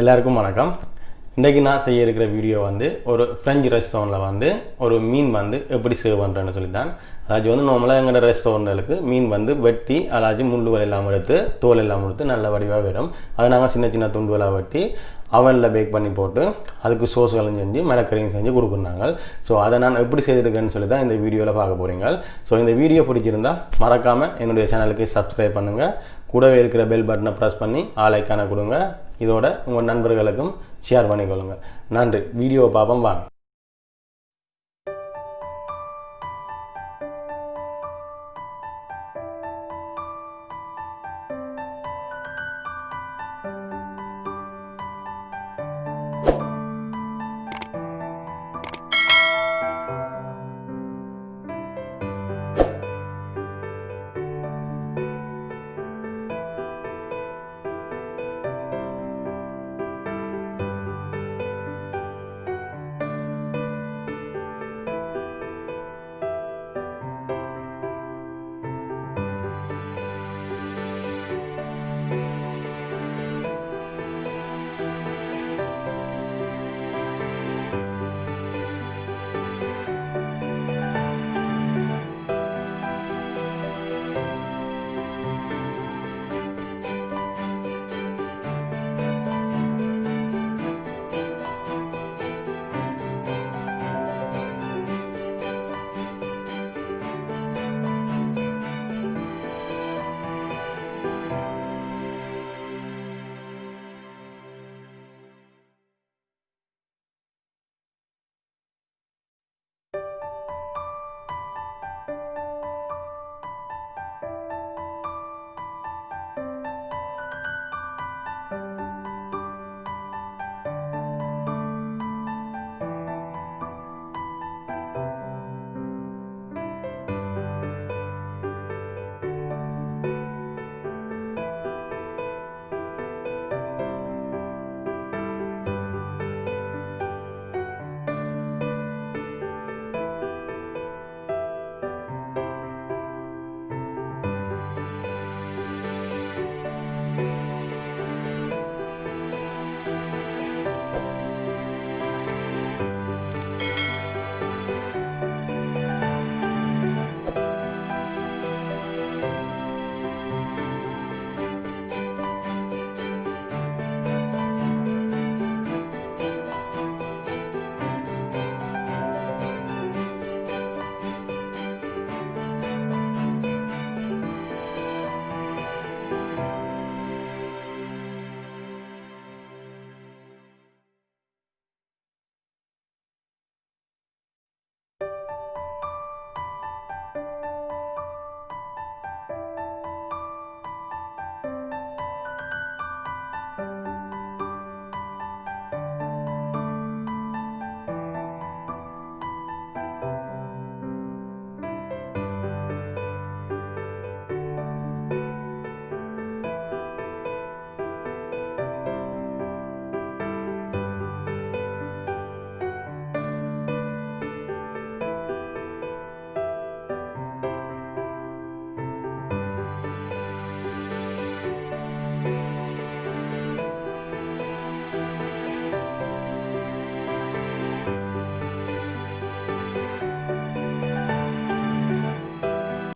எல்லாருக்கும் வணக்கம். இன்றைக்கி நான் செய்ய இருக்கிற வீடியோ வந்து ஒரு ஃப்ரெஞ்சு ரெஸ்டாரண்ட்டில் வந்து ஒரு மீன் வந்து எப்படி சேவ் பண்ணுறேன்னு சொல்லித்தான். அதாச்சும் வந்து நார்மலாக எங்களோட ரெஸ்டாரண்ட்டுகளுக்கு மீன் வந்து வெட்டி அதாச்சும் முள்ளுகள் எல்லாம் எடுத்து தோல் எல்லாம் எடுத்து நல்ல வடிவாக வரும். அதை நாங்கள் சின்ன சின்ன துண்டுகளாக வெட்டி அவனில் பேக் பண்ணி போட்டு அதுக்கு சோஸ்களும் செஞ்சு மிளகரையும் செஞ்சு கொடுக்குறாங்க. ஸோ அதை நான் எப்படி செய்திருக்கேன்னு சொல்லி தான் இந்த வீடியோவில் பார்க்க போகிறீங்க. ஸோ இந்த வீடியோ பிடிச்சிருந்தா மறக்காமல் என்னுடைய சேனலுக்கு சப்ஸ்கிரைப் பண்ணுங்கள். கூடவே இருக்கிற பெல் பட்டனை ப்ரெஸ் பண்ணி ஆல் ஐக்கானை கொடுங்க. இதோட உங்கள் நண்பர்களுக்கும் ஷேர் பண்ணிக்கொள்ளுங்க. நன்றி. வீடியோவை பார்ப்போம் வாங்க.